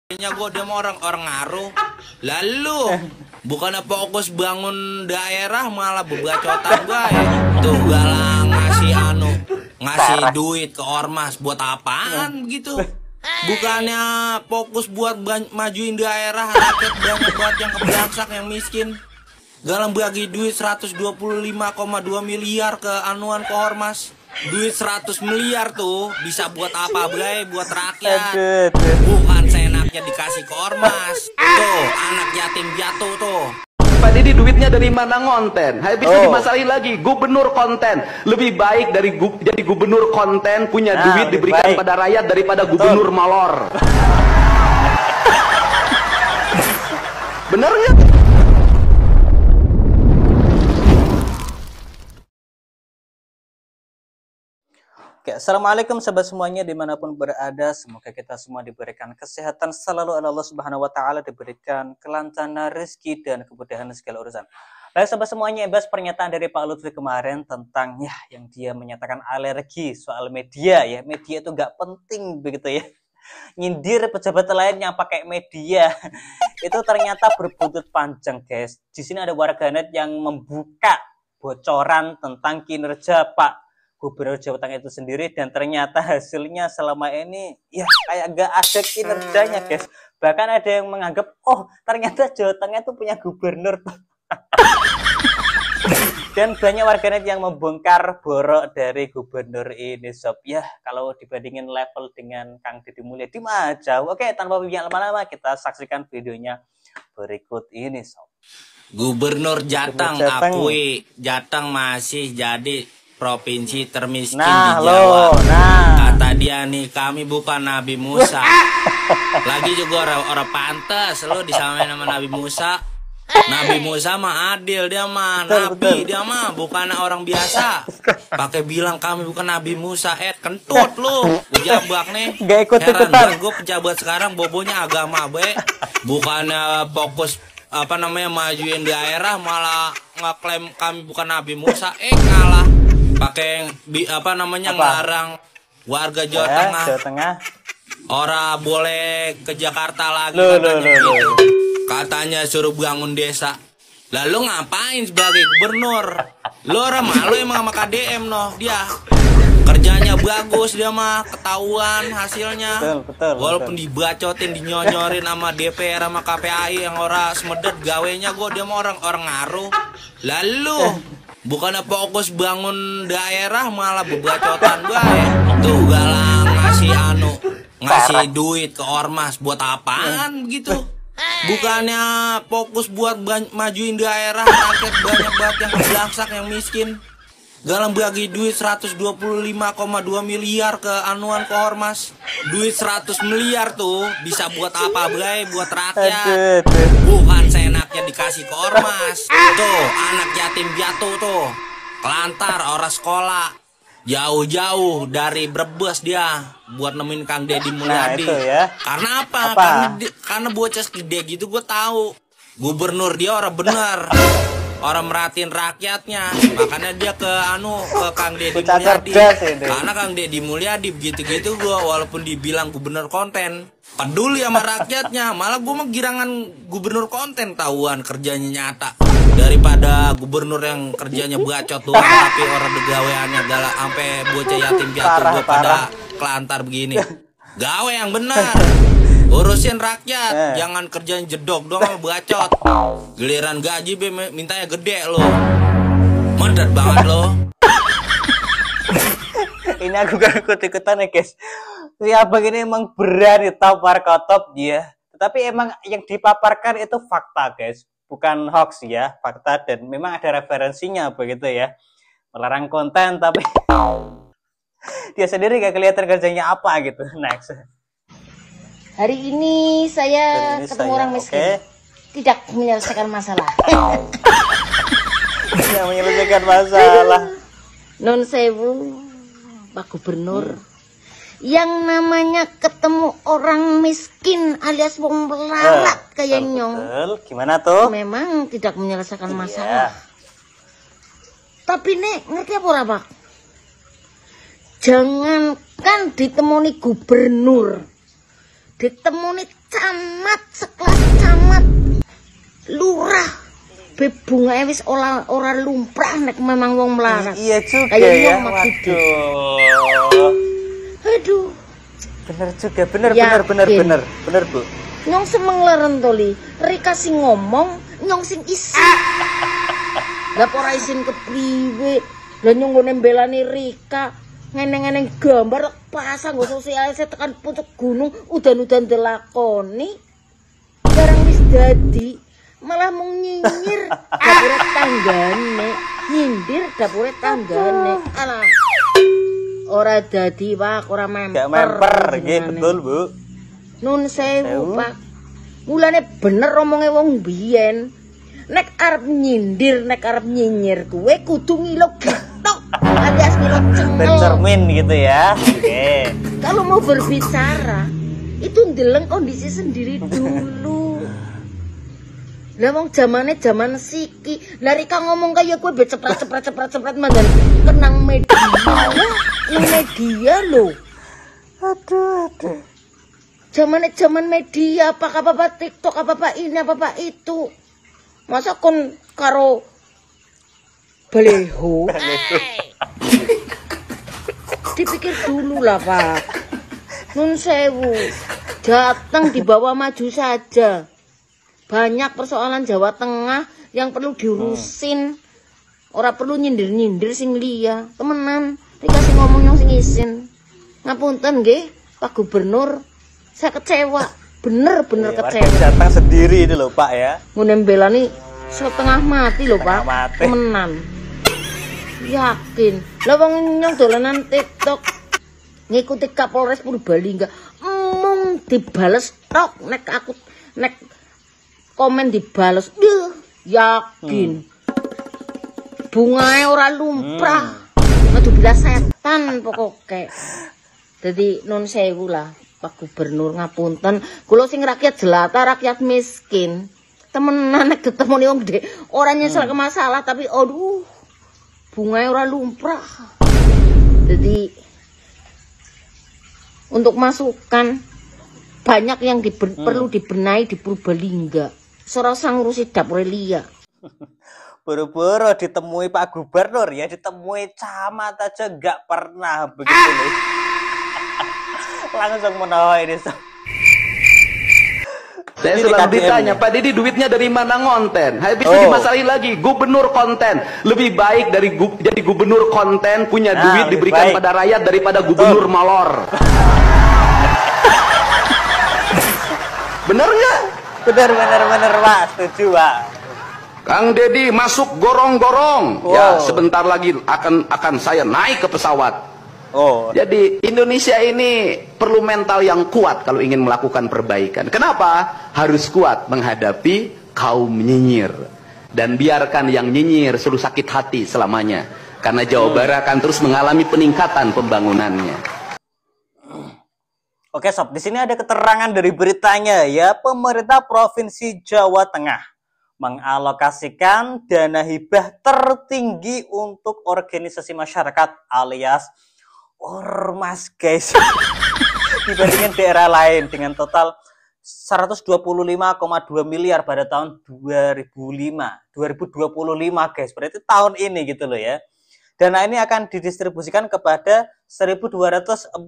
Kayaknya gue dia mau orang ngaruh. Lalu bukannya fokus bangun daerah malah bebacotan gue ya. Tuh galang ngasih duit ke ormas buat apaan gitu. Bukannya fokus buat majuin daerah, rakyat banyak banget yang kebelaksak, yang miskin. Galang bagi duit 125,2 miliar ke anuan ke ormas. Duit 100 miliar tuh bisa buat apa, Bray? Buat rakyat. Bukan seenaknya dikasih ke ormas. Tuh, anak yatim piatu tuh. Pak Didi duitnya dari mana ngonten? Habis itu dimasalahin lagi, gubernur konten. Lebih baik dari jadi gubernur konten, punya duit diberikan pada rakyat daripada gubernur malor. Bener nggak? Oke, assalamualaikum sahabat semuanya dimanapun berada, semoga kita semua diberikan kesehatan selalu oleh Allah Subhanahu Wa Taala, diberikan kelancaran rezeki dan kemudahan segala urusan. Baik sahabat semuanya, bahas pernyataan dari Pak Lutfi kemarin tentang yang dia menyatakan alergi soal media ya, media itu nggak penting begitu ya. Nyindir pejabat lain yang pakai media itu ternyata berbuntut panjang guys. Di sini ada warganet yang membuka bocoran tentang kinerja Pak Gubernur Jawa Tengah itu sendiri, dan ternyata hasilnya selama ini ya kayak gak ada kinerjanya guys. Bahkan ada yang menganggap ternyata Jawa Tengah itu punya gubernur. Dan banyak warganet yang membongkar borok dari gubernur ini sob. Ya kalau dibandingin level dengan Kang Deddy Mulyadi mah jauh. Oke, tanpa bincang lama-lama kita saksikan videonya berikut ini sob. Gubernur Jateng akui Jateng masih jadi provinsi termiskin di Jawa. Kata dia nih, kami bukan Nabi Musa. Lagi juga orang pantas lo disamain sama Nabi Musa. Nabi Musa mah adil, dia mah nabi, dia mah bukan orang biasa. Pakai bilang kami bukan Nabi Musa, kentut lu. Pejabat nih. Gak ikut-ikutan. Gue pejabat sekarang bobonya agama be. Bukannya fokus majuin daerah, malah ngeklaim kami bukan Nabi Musa, ngalah pakai ngelarang warga Jawa Tengah. Orang boleh ke Jakarta lagi gitu. Katanya suruh bangun desa. Lalu ngapain sebagai gubernur? Lu orang malu emang sama KDM dia. Kerjanya bagus, dia mah ketahuan hasilnya. Walaupun dibacotin, dinyonyorin sama DPR sama KPAI yang orang semedet gawenya, dia mah orang ngaruh. Lalu bukannya fokus bangun daerah malah bebacotan gue ya. Tuh galang ngasih duit ke ormas buat apaan gitu. Bukannya fokus buat majuin daerah, rakyat banyak banget yang kebelaksak, yang miskin. Galang bagi duit 125,2 miliar ke anuan ke ormas. Duit 100 miliar tuh bisa buat apa, Bray? Buat rakyat. Bukan seenaknya dikasih ke ormas. Tuh, anak yatim piatu tuh. Kelantar orang sekolah. Jauh-jauh dari Brebes dia buat nemuin Kang Deddy Mulyadi. Karena apa? Karena bocah gede gitu gue tahu. Gubernur dia orang bener. Orang merhatiin rakyatnya, makanya dia ke Kang Deddy Mulyadi. Karena Kang Deddy Mulyadi begitu-gitu gue, walaupun dibilang gubernur konten, peduli sama rakyatnya. Malah gue mah girangan gubernur konten, tahuan kerjanya nyata daripada gubernur yang kerjanya bacot doang, tapi orang begaweannya galak sampai bocah yatim piatu gue pada kelantar begini. Gawe yang benar. Urusin rakyat, jangan kerjaan jedok dong sama bacot. Giliran gaji mintanya gede lo. Mandat banget lo. Ini aku gak ikut-ikutan ya guys. Si abang ini emang berani tapar kotop dia. Tetapi emang yang dipaparkan itu fakta guys, bukan hoax ya, fakta, dan memang ada referensinya begitu ya. Melarang konten tapi dia sendiri gak kelihatan kerjanya apa gitu. Next. Hari ini saya ketemu orang miskin. Tidak menyelesaikan masalah. Tidak menyelesaikan masalah. Non sewu, Pak Gubernur. Yang namanya ketemu orang miskin alias wong melarat kayak nyong. Gimana tuh? Memang tidak menyelesaikan masalah. Tapi nek ngerti apa Pak? Jangankan ditemoni gubernur, ditemuni camat sekelas camat lurah bebungae wis ora lumrah nek memang wong melarat. Iya juga kayak ya. Waduh. Aduh. Bener juga, bener Bu. Nyong semeng leren toli, Rika sing ngomong, nyong sing isi. Lah ora isin kepriwe? Lah nyong ngene mbelani Rika, ngene-ngene gambar pasang go sosial tekan pucuk gunung, udan-udan delakoni. Barang wis dadi, malah mung nyinyir dapure tanggane, nyindir dapure tanggane. Alah. Ora dadi Pak, ora memper. Gak memper, nggih betul Bu. Nun sewu Pak. Mulane bener omonge wong biyen. Nek arep nyindir, nek arep nyinyir kuwe kudu ngilo getok alias ngilo cengel. Bercermin gitu ya. Oke. Kalau mau berbicara itu ndeleng kondisi sendiri dulu. Lah wong zamane zaman siki, lah Rika ngomong kaya kowe cepret mandan kenang media. Ini media lho. Aduh. Zaman media apa TikTok apa ini apa itu. Masa kon karo baleho. Dipikir dulu lah Pak. Nun sewu. Datang dibawa maju saja. Banyak persoalan Jawa Tengah yang perlu diurusin. Ora perlu nyindir-nyindir sing liya. Temenan, dikasih ngomong yang sing isin. Ngapunten nggih, Pak Gubernur. Saya kecewa. Bener-bener kecewa. Datang sendiri itu loh Pak ya. Ngene mbelani setengah mati loh Pak. Mati. Temenan. Yakin. Lah wong nyong dolanan TikTok ngikuti Kapolres Purbalingga. Mung dibales tok nek aku nek komen dibales, yakin. Bungae ora lumrah. Metu bila setan pokoknya. Jadi nun sewu lah Pak Gubernur ngapunten. Kula sing rakyat jelata, rakyat miskin. Temenan nek ketemu wong gede, ora nyesel ke masalah tapi aduh. Bungae ora lumrah. Jadi untuk masukan banyak yang perlu dibenahi di Purbalingga. Sora sang ngurusi dapur liya. Buru-buru ditemui Pak Gubernur ya, ditemui camat aja nggak pernah begitu loh. Langsung menawa ini. Saya selalu ditanya, Pak Didi duitnya dari mana ngonten? Habis itu dimasalahin lagi, gubernur konten. Lebih baik dari jadi gubernur konten punya duit diberikan pada rakyat daripada gubernur malor. Bener nggak? Bener Pak, setuju Pak. Kang Deddy masuk gorong-gorong. Ya, sebentar lagi akan saya naik ke pesawat. Jadi Indonesia ini perlu mental yang kuat kalau ingin melakukan perbaikan. Kenapa? Harus kuat menghadapi kaum nyinyir. Dan biarkan yang nyinyir selalu sakit hati selamanya. Karena Jawa Barat akan terus mengalami peningkatan pembangunannya. Oke sob, di sini ada keterangan dari beritanya ya, pemerintah Provinsi Jawa Tengah mengalokasikan dana hibah tertinggi untuk organisasi masyarakat alias ormas guys dibandingkan daerah lain dengan total 125,2 miliar pada tahun 2025 guys, berarti tahun ini gitu loh ya. Dana ini akan didistribusikan kepada 1.248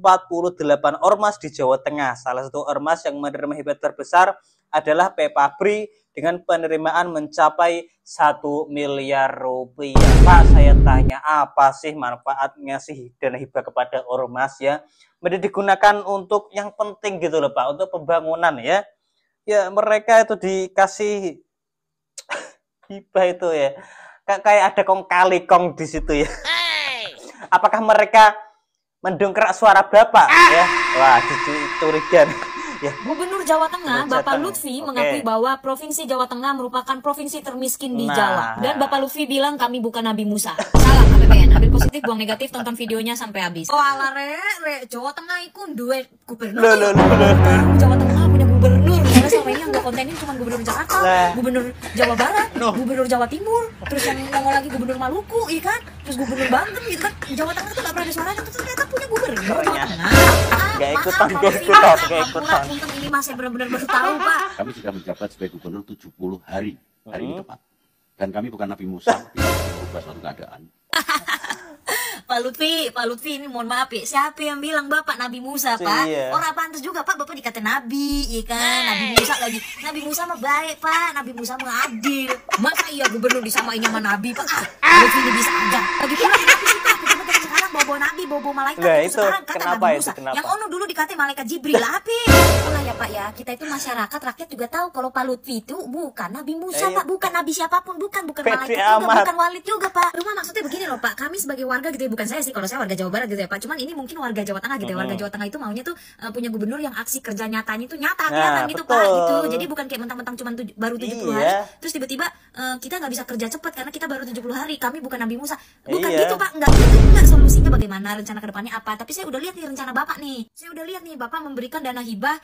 ormas di Jawa Tengah. Salah satu ormas yang menerima hibah terbesar adalah Pepabri dengan penerimaan mencapai 1 miliar rupiah. Pak, saya tanya apa sih manfaatnya sih dana hibah kepada ormas ya? Mesti digunakan untuk yang penting gitu loh Pak, untuk pembangunan ya. Ya mereka itu dikasih hibah itu ya. Kayak ada kong kali kong di situ ya. Apakah mereka mendongkrak suara Bapak ya? Wah, dicurigakan. Ya. Gubernur Jawa Tengah, Bapak Lutfi mengakui bahwa Provinsi Jawa Tengah merupakan provinsi termiskin di Jawa. Dan Bapak Lutfi bilang kami bukan Nabi Musa. Salah KPPN, ambil positif, buang negatif, tonton videonya sampai habis. Oh ala Jawa Tengah itu duit gubernur. Jawa Tengah punya gubernur. Karena selama ini anggap kontenin cuma gubernur Jakarta, gubernur Jawa Barat, gubernur Jawa Timur, terus yang nongol lagi gubernur Maluku, iya kan, terus gubernur Banten gitu kan. Jawa Tengah tuh nggak pernah ada suaranya, terus ternyata punya gubernur Jawa Tengah. Gak ikutan. Untung ini mas, saya benar-benar baru tahu Pak. Kami sudah menjabat sebagai gubernur 70 hari ini tepat. Dan kami bukan Nabi Musa, tidak merubah suatu keadaan. Pak Lutfi ini mohon maaf ya, siapa yang bilang Bapak Nabi Musa, Pak? Iya. Orang pantas juga Pak, Bapak dikata Nabi, ya kan? Nabi Musa lagi. Nabi Musa mah baik, Pak. Nabi Musa mah adil. Masa iya gubernur disamain sama Nabi, Pak? Lutfi ini bisa aja. Lagi pula kenapa sih Pak? Pejabat sekarang bawa Nabi, bawa malaikat. Nah, itu sekarang kata kenapa Nabi itu? Musa. Kenapa? Yang ono dulu dikata malaikat Jibril, api. Itulah ya Pak ya, kita itu masyarakat, rakyat juga tahu kalau Pak Lutfi itu bukan Nabi Musa, Pak. Bukan Nabi siapapun, bukan malaikat juga, bukan walid juga, Pak. Rumah maksudnya begini loh, Pak. Kami sebagai warga gitu ya, bukan saya sih, kalau saya warga Jawa Barat gitu ya Pak, cuman ini mungkin warga Jawa Tengah gitu ya. Warga Jawa Tengah itu maunya tuh punya gubernur yang aksi kerja nyatanya itu nyata kelihatan gitu Pak gitu. Jadi bukan kayak mentang-mentang cuman baru 70 hari terus tiba-tiba kita nggak bisa kerja cepat karena kita baru 70 hari, kami bukan Nabi Musa. Bukan gitu Pak, enggak gitu, enggak. Solusinya bagaimana, rencana kedepannya apa. Tapi saya udah lihat nih rencana Bapak nih, saya udah lihat nih Bapak memberikan dana hibah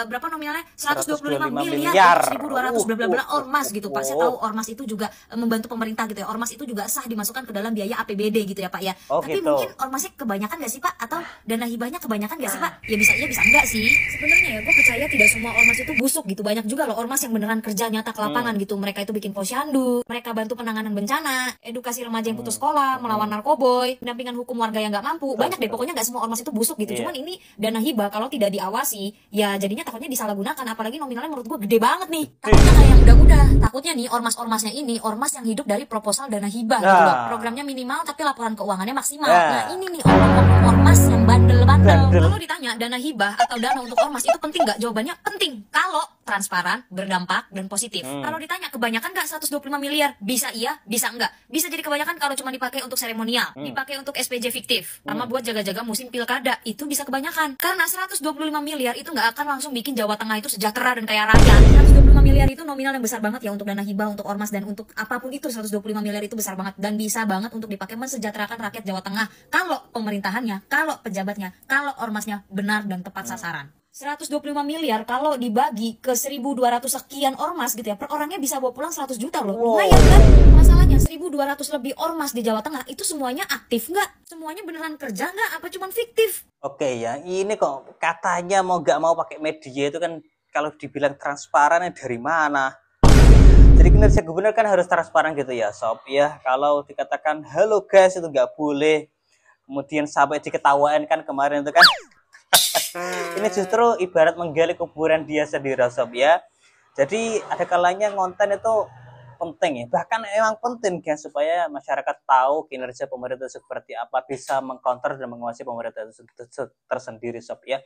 berapa nominalnya, 125 miliar 1.200 bla bla bla ormas gitu Pak. Saya tahu ormas itu juga membantu pemerintah gitu ya, ormas itu juga sah dimasukkan ke dalam biaya APBD gitu ya Pak ya. Tapi gitu. mungkin ormasnya kebanyakan gak sih Pak? Atau dana hibahnya kebanyakan gak sih Pak? Ya bisa iya bisa enggak sih. Sebenarnya ya gue percaya tidak semua ormas itu busuk gitu. Banyak juga loh ormas yang beneran kerja nyata ke lapangan gitu. Mereka itu bikin posyandu, mereka bantu penanganan bencana, edukasi remaja yang putus sekolah, melawan narkoboy, pendampingan hukum warga yang gak mampu. Banyak deh, pokoknya gak semua ormas itu busuk gitu. Cuman ini dana hibah kalau tidak diawasi ya jadinya takutnya disalahgunakan. Apalagi nominalnya menurut gue gede banget nih. Takutnya kayak yang udah takutnya nih ormas-ormasnya ini ormas yang hidup dari proposal dana hibah gitu loh. Programnya minimal tapi laporan keuangannya maksimal. Nah ini nih ormas yang bandel-bandel. Kalau ditanya dana hibah atau dana untuk ormas itu penting nggak? Jawabannya penting kalau transparan, berdampak, dan positif. Kalau ditanya kebanyakan nggak 125 miliar? Bisa iya, bisa enggak. Bisa jadi kebanyakan kalau cuma dipakai untuk seremonial, dipakai untuk SPJ fiktif, sama buat jaga-jaga musim pilkada, itu bisa kebanyakan. Karena 125 miliar itu nggak akan langsung bikin Jawa Tengah itu sejahtera dan kaya raya. 125 miliar itu nominal yang besar banget ya untuk dana hibah, untuk ormas, dan untuk apapun itu. 125 miliar itu besar banget dan bisa banget untuk dipakai mensejahterakan rakyat Jawa Tengah kalau pemerintahannya, kalau pejabatnya, kalau ormasnya benar dan tepat sasaran. 125 miliar kalau dibagi ke 1.200 sekian ormas gitu ya, per orangnya bisa bawa pulang 100 juta loh. Lumayan kan? Masalahnya 1.200 lebih ormas di Jawa Tengah itu semuanya aktif nggak? Semuanya beneran kerja nggak? Apa cuma fiktif? Oke ya, ini kok katanya mau nggak mau pakai media itu kan, kalau dibilang transparan dari mana? Jadi kinerja gubernur kan harus transparan gitu ya sob ya. Kalau dikatakan halo guys itu nggak boleh, kemudian sampai diketawain kan kemarin itu kan. Ini justru ibarat menggali kuburan dia sendiri sob ya. Jadi ada kalanya konten itu penting ya, bahkan emang penting kan, supaya masyarakat tahu kinerja pemerintah seperti apa, bisa mengcounter dan menguasai pemerintah itu tersendiri sob ya.